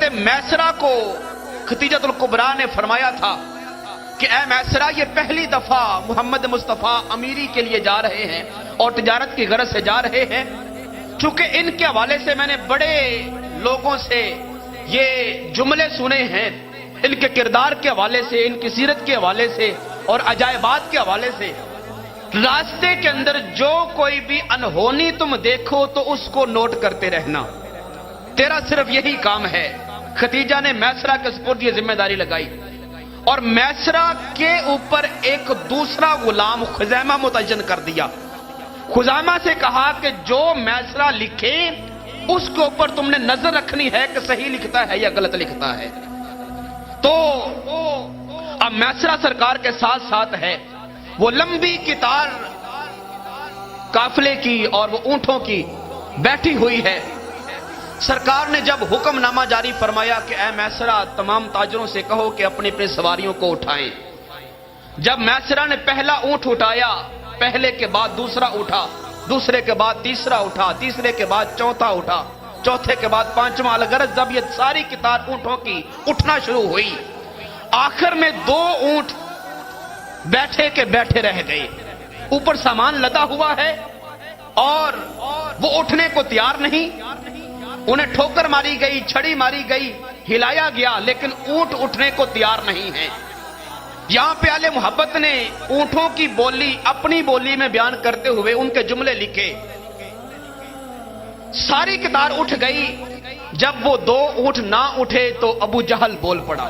حضرت میسرہ کو ختیجۃ الکبریٰ نے فرمایا تھا کہ اے میسرہ، یہ پہلی دفعہ محمد مصطفیٰ امیری کے لیے جا رہے ہیں اور تجارت کی غرض سے جا رہے ہیں، چونکہ ان کے حوالے سے میں نے بڑے لوگوں سے یہ جملے سنے ہیں، ان کے کردار کے حوالے سے، ان کی سیرت کے حوالے سے اور عجائبات کے حوالے سے، راستے کے اندر جو کوئی بھی انہونی تم دیکھو تو اس کو نوٹ کرتے رہنا، تیرا صرف یہی کام ہے۔ ختیجہ نے میسرہ کے سپرد یہ ذمہ داری لگائی، اور میسرہ کے اوپر ایک دوسرا غلام خزیمہ متعین کر دیا۔ خزیمہ سے کہا کہ جو میسرہ لکھے اس کے اوپر تم نے نظر رکھنی ہے کہ صحیح لکھتا ہے یا غلط لکھتا ہے۔ تو اب میسرہ سرکار کے ساتھ ساتھ ہے، وہ لمبی قطار قافلے کی اور وہ اونٹوں کی بیٹھی ہوئی ہے۔ سرکار نے جب حکم نامہ جاری فرمایا کہ اے میسرہ، تمام تاجروں سے کہو کہ اپنی اپنی سواریوں کو اٹھائیں۔ جب میسرہ نے پہلا اونٹ اٹھایا، پہلے کے بعد دوسرا اٹھا، دوسرے کے بعد تیسرا اٹھا، تیسرے کے بعد چوتھا اٹھا، چوتھے کے بعد پانچواں، الغرض جب یہ ساری قطار اونٹوں کی اٹھنا شروع ہوئی، آخر میں 2 اونٹ بیٹھے کے بیٹھے رہ گئے، اوپر سامان لدا ہوا ہے اور وہ اٹھنے کو تیار نہیں، انہیں ٹھوکر ماری گئی، چھڑی ماری گئی، ہلایا گیا، لیکن اونٹ اٹھنے کو تیار نہیں ہیں۔ یہاں پہ آل محبت نے اونٹوں کی بولی اپنی بولی میں بیان کرتے ہوئے ان کے جملے لکھے۔ ساری قطار اٹھ گئی، جب وہ 2 اونٹ نہ اٹھے تو ابو جہل بول پڑا،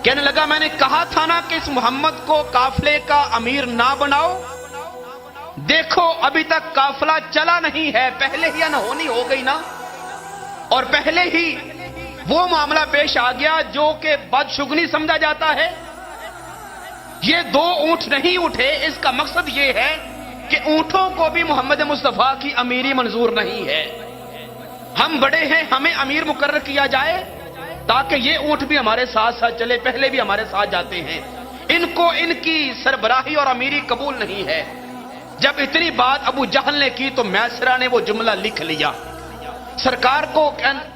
کہنے لگا میں نے کہا تھا نا کہ اس محمد کو قافلے کا امیر نہ بناؤ، دیکھو ابھی تک قافلہ چلا نہیں ہے، پہلے ہی انہونی ہو گئی نا، اور پہلے ہی وہ معاملہ پیش آ گیا جو کہ بدشگنی سمجھا جاتا ہے۔ یہ 2 اونٹ نہیں اٹھے، اس کا مقصد یہ ہے کہ اونٹوں کو بھی محمد مصطفیٰ کی امیری منظور نہیں ہے، ہم بڑے ہیں، ہمیں امیر مقرر کیا جائے تاکہ یہ اونٹ بھی ہمارے ساتھ ساتھ چلے، پہلے بھی ہمارے ساتھ جاتے ہیں، ان کو ان کی سربراہی اور امیری قبول نہیں ہے۔ جب اتنی بات ابو جہل نے کی تو میسرہ نے وہ جملہ لکھ لیا، سرکار کو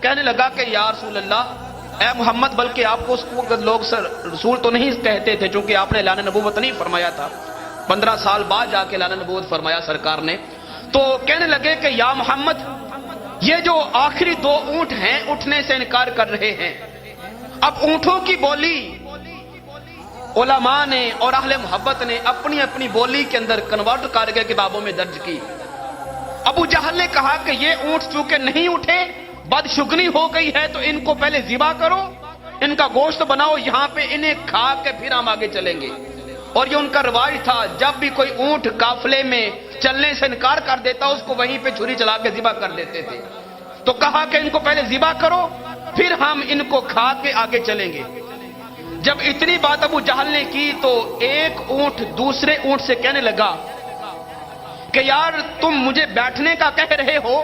کہنے لگا کہ یا رسول اللہ، اے محمد، بلکہ آپ کو اس وقت لوگ رسول تو نہیں کہتے تھے چونکہ آپ نے اعلان نبوت نہیں فرمایا تھا، 15 سال بعد جا کے اعلان نبوت فرمایا سرکار نے، تو کہنے لگے کہ یا محمد، یہ جو آخری 2 اونٹ ہیں اٹھنے سے انکار کر رہے ہیں۔ اب اونٹوں کی بولی علماء نے اور اہل محبت نے اپنی اپنی بولی کے اندر کنورٹ کر کے کتابوں میں درج کی۔ ابو جہل نے کہا کہ یہ اونٹ چونکہ نہیں اٹھے، بدشگنی ہو گئی ہے، تو ان کو پہلے ذبح کرو، ان کا گوشت بناؤ، یہاں پہ انہیں کھا کے پھر ہم آگے چلیں گے۔ اور یہ ان کا رواج تھا، جب بھی کوئی اونٹ قافلے میں چلنے سے انکار کر دیتا اس کو وہیں پہ چھری چلا کے ذبح کر دیتے تھے، تو کہا کہ ان کو پہلے ذبح کرو پھر ہم ان کو کھا کے آگے چلیں گے۔ جب اتنی بات ابو جہل نے کی تو ایک اونٹ دوسرے اونٹ سے کہنے لگا کہ یار تم مجھے بیٹھنے کا کہہ رہے ہو،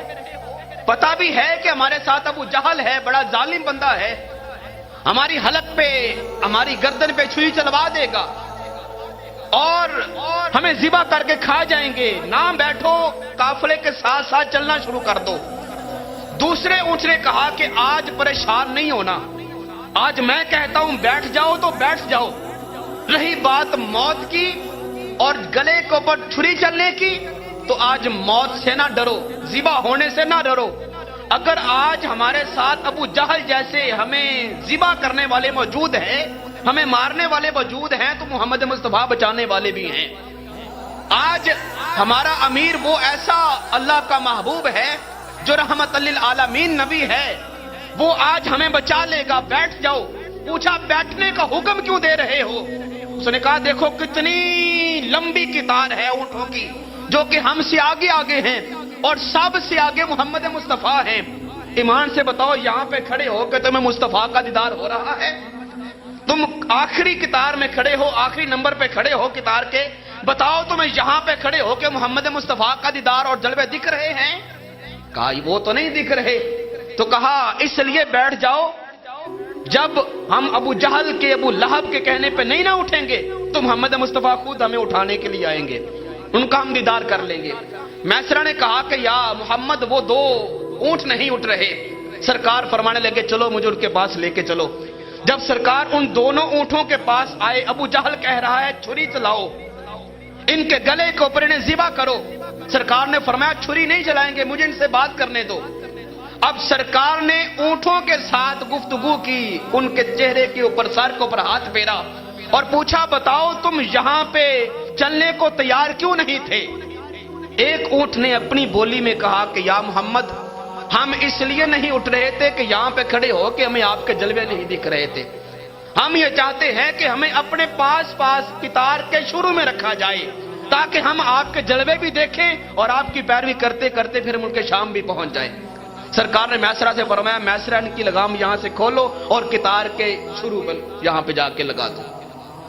پتا بھی ہے کہ ہمارے ساتھ ابو جہل ہے، بڑا ظالم بندہ ہے، ہماری حلق پہ ہماری گردن پہ چھری چلوا دے گا اور ہمیں ذبح کر کے کھا جائیں گے، نہ بیٹھو، قافلے کے ساتھ ساتھ چلنا شروع کر دو۔ دوسرے اونٹ نے کہا کہ آج پریشان نہیں ہونا، آج میں کہتا ہوں بیٹھ جاؤ تو بیٹھ جاؤ، رہی بات موت کی اور گلے کے اوپر چھری چلنے کی تو آج موت سے نہ ڈرو، ذبح ہونے سے نہ ڈرو، اگر آج ہمارے ساتھ ابو جہل جیسے ہمیں ذبح کرنے والے موجود ہیں، ہمیں مارنے والے موجود ہیں، تو محمد مصطفیٰ بچانے والے بھی ہیں۔ آج ہمارا امیر وہ ایسا اللہ کا محبوب ہے جو رحمت للعالمین نبی ہے، وہ آج ہمیں بچا لے گا، بیٹھ جاؤ۔ پوچھا بیٹھنے کا حکم کیوں دے رہے ہو؟ اس نے کہا دیکھو کتنی لمبی قطار ہے اونٹوں کی جو کہ ہم سے آگے آگے ہیں اور سب سے آگے محمد مصطفیٰ ہیں، ایمان سے بتاؤ یہاں پہ کھڑے ہو کہ تمہیں مصطفیٰ کا دیدار ہو رہا ہے؟ تم آخری قطار میں کھڑے ہو، آخری نمبر پہ کھڑے ہو قطار کے، بتاؤ تمہیں یہاں پہ کھڑے ہو کہ محمد مصطفیٰ کا دیدار اور جلوے دکھ رہے ہیں؟ کہا وہ تو نہیں دکھ رہے، تو کہا اس لیے بیٹھ جاؤ، جب ہم ابو جہل کے ابو لہب کے کہنے پہ نہیں نہ اٹھیں گے تو محمد مصطفیٰ خود ہمیں اٹھانے کے لیے آئیں گے، ان کا ہم دیدار کر لیں گے۔ میسرہ نے کہا کہ یا محمد وہ 2 اونٹ نہیں اٹھ رہے، سرکار فرمانے لگے چلو مجھے ان کے پاس لے کے چلو. جب سرکار ان دونوں اونٹوں کے پاس آئے، ابو جہل کہہ رہا ہے چھری چلاؤ، ان کے گلے کے اوپر انہیں ذبح کرو. سرکار نے فرمایا چھری نہیں چلائیں گے، مجھے ان سے بات کرنے دو. اب سرکار نے اونٹوں کے ساتھ گفتگو کی، ان کے چہرے کے اوپر، سر کے اوپر ہاتھ پھیرا اور پوچھا بتاؤ تم یہاں پہ چلنے کو تیار کیوں نہیں تھے؟ ایک اونٹ نے اپنی بولی میں کہا کہ یا محمد ہم اس لیے نہیں اٹھ رہے تھے کہ یہاں پہ کھڑے ہو کہ ہمیں آپ کے جلوے نہیں دکھ رہے تھے، ہم یہ چاہتے ہیں کہ ہمیں اپنے پاس قطار کے شروع میں رکھا جائے تاکہ ہم آپ کے جلوے بھی دیکھیں اور آپ کی پیروی کرتے کرتے پھر ملک شام بھی پہنچ جائیں. سرکار نے میسرہ سے فرمایا میسرہ ان کی لگام یہاں سے کھولو اور قطار کے شروع میں یہاں پہ جا کے لگا دو.